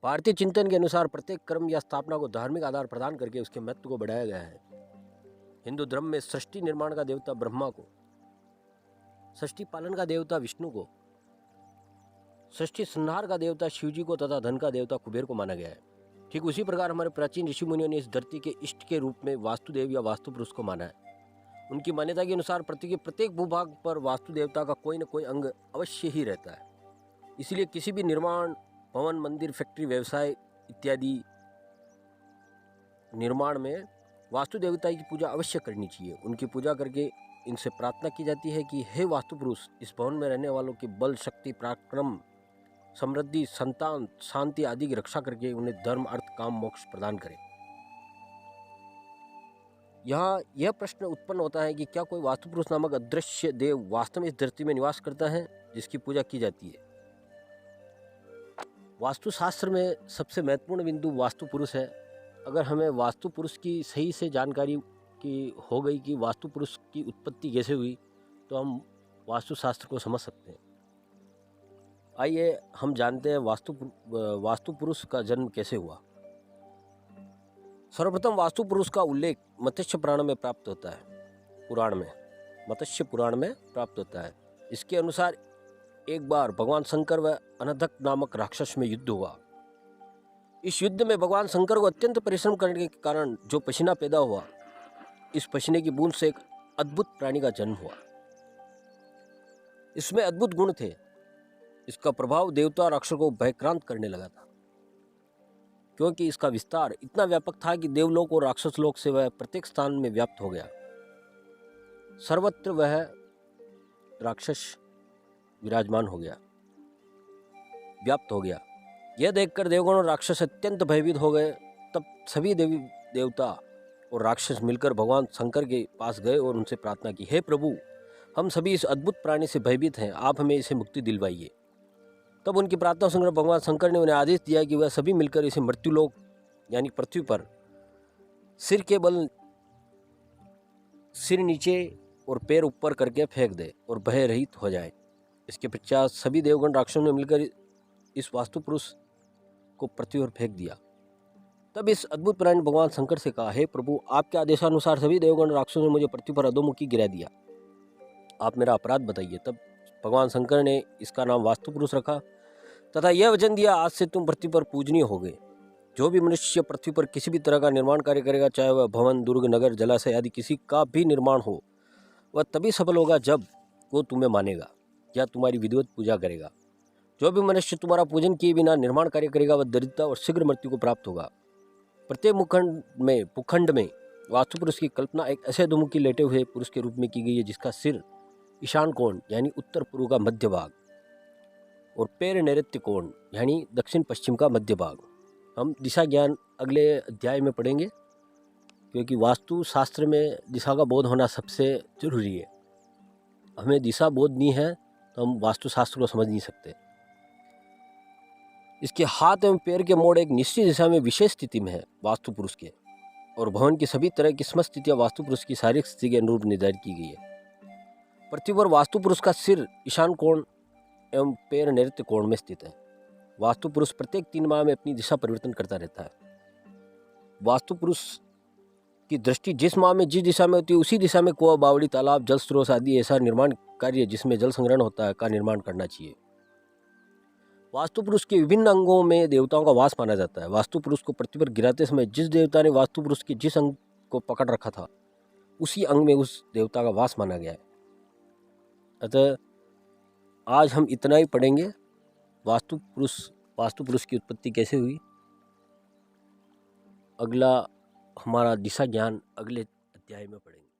भारतीय चिंतन के अनुसार प्रत्येक कर्म या स्थापना को धार्मिक आधार प्रदान करके उसके महत्व को बढ़ाया गया है। हिंदू धर्म में सृष्टि निर्माण का देवता ब्रह्मा को, सृष्टि पालन का देवता विष्णु को, सृष्टि संहार का देवता शिवजी को तथा धन का देवता कुबेर को माना गया है। ठीक उसी प्रकार हमारे प्राचीन ऋषि मुनियों ने इस धरती के इष्ट के रूप में वास्तुदेव या वास्तु पुरुष को माना है। उनकी मान्यता के अनुसार पृथ्वी के प्रत्येक भूभाग पर वास्तु देवता का कोई न कोई अंग अवश्य ही रहता है। इसलिए किसी भी निर्माण, भवन, मंदिर, फैक्ट्री, व्यवसाय इत्यादि निर्माण में वास्तु देवता की पूजा अवश्य करनी चाहिए। उनकी पूजा करके इनसे प्रार्थना की जाती है कि हे वास्तु पुरुष, इस भवन में रहने वालों की बल, शक्ति, पराक्रम, समृद्धि, संतान, शांति आदि की रक्षा करके उन्हें धर्म, अर्थ, काम, मोक्ष प्रदान करें। यहाँ यह प्रश्न उत्पन्न होता है कि क्या कोई वास्तु पुरुष नामक अदृश्य देव वास्तव में इस धरती में निवास करता है जिसकी पूजा की जाती है। वास्तुशास्त्र में सबसे महत्वपूर्ण बिंदु वास्तु पुरुष है। अगर हमें वास्तु पुरुष की सही से जानकारी की हो गई कि वास्तु पुरुष की उत्पत्ति कैसे हुई, तो हम वास्तुशास्त्र को समझ सकते हैं। आइए हम जानते हैं वास्तु पुरुष का जन्म कैसे हुआ। सर्वप्रथम वास्तु पुरुष का उल्लेख मत्स्य पुराण में प्राप्त होता है। मत्स्य पुराण में प्राप्त होता है। इसके अनुसार एक बार भगवान शंकर व अनधक नामक राक्षस में युद्ध हुआ। इस युद्ध में भगवान शंकर को अत्यंत परिश्रम करने के कारण जो पसीना पैदा हुआ, इस पसीने की बूंद से एक अद्भुत प्राणी का जन्म हुआ। इसमें अद्भुत गुण थे। इसका प्रभाव देवता और राक्षसों को भयक्रांत करने लगा था, क्योंकि इसका विस्तार इतना व्यापक था कि देवलोक और राक्षस लोक से वह प्रत्येक स्थान में व्याप्त हो गया। सर्वत्र वह राक्षस विराजमान हो गया, व्याप्त हो गया। यह देखकर देवगण और राक्षस अत्यंत भयभीत हो गए। तब सभी देवी देवता और राक्षस मिलकर भगवान शंकर के पास गए और उनसे प्रार्थना की, हे प्रभु, हम सभी इस अद्भुत प्राणी से भयभीत हैं, आप हमें इसे मुक्ति दिलवाइए। तब उनकी प्रार्थना सुनकर भगवान शंकर ने उन्हें आदेश दिया कि वह सभी मिलकर इसे मृत्युलोक यानी पृथ्वी पर सिर के बल सिर नीचे और पैर ऊपर करके फेंक दे और भय रहित हो जाए। इसके पश्चात सभी देवगण राक्षसों ने मिलकर इस वास्तु पुरुष को पृथ्वी पर फेंक दिया। तब इस अद्भुत प्राणी ने भगवान शंकर से कहा, हे प्रभु, आपके आदेशानुसार सभी देवगण राक्षसों ने मुझे पृथ्वी पर अधोमुखी गिरा दिया, आप मेरा अपराध बताइए। तब भगवान शंकर ने इसका नाम वास्तु पुरुष रखा तथा यह वचन दिया, आज से तुम पृथ्वी पर पूजनीय होगे। जो भी मनुष्य पृथ्वी पर किसी भी तरह का निर्माण कार्य करेगा, चाहे वह भवन, दुर्ग, नगर, जलाशय आदि किसी का भी निर्माण हो, वह तभी सफल होगा जब वो तुम्हें मानेगा या तुम्हारी विधिवत पूजा करेगा। जो भी मनुष्य तुम्हारा पूजन किए बिना निर्माण कार्य करेगा, वह दरिद्रता और शीघ्र मृत्यु को प्राप्त होगा। प्रत्येक भूखंड में वास्तु पुरुष की कल्पना एक ऐसे अधोमुखी लेटे हुए पुरुष के रूप में की गई है जिसका सिर ईशान कोण यानी उत्तर पूर्व का मध्य भाग और पैर नैऋत्य कोण यानी दक्षिण पश्चिम का मध्य भाग। हम दिशा ज्ञान अगले अध्याय में पढ़ेंगे, क्योंकि वास्तु शास्त्र में दिशा का बोध होना सबसे जरूरी है। हमें दिशा बोध नहीं है तो हम वास्तु शास्त्र को समझ नहीं सकते। इसके हाथ एवं पैर के मोड़ एक निश्चित दिशा में विशेष स्थिति में है वास्तु पुरुष के, और भवन की सभी तरह की समस्त स्थितियां वास्तु पुरुष की शारीरिक स्थिति के अनुरूप निर्धारित की गई है। पृथ्वी पर वास्तु पुरुष का सिर ईशान कोण एवं पैर नैऋत्य कोण में स्थित है। वास्तु पुरुष प्रत्येक 3 माह में अपनी दिशा परिवर्तन करता रहता है। वास्तु पुरुष की दृष्टि जिस माह में जिस दिशा में होती है, उसी दिशा में कुआं, बावड़ी, तालाब, जल स्रोत आदि ऐसा निर्माण कार्य जिसमें जल संग्रहण होता है का निर्माण करना चाहिए। वास्तु पुरुष के विभिन्न अंगों में देवताओं का वास माना जाता है। वास्तु पुरुष को पृथ्वी पर गिराते समय जिस देवता ने वास्तु पुरुष के जिस अंग को पकड़ रखा था, उसी अंग में उस देवता का वास माना गया है। अतः आज हम इतना ही पढ़ेंगे, वास्तु पुरुष की उत्पत्ति कैसे हुई। अगला हमारा दिशा ज्ञान अगले अध्याय में पढ़ेंगे।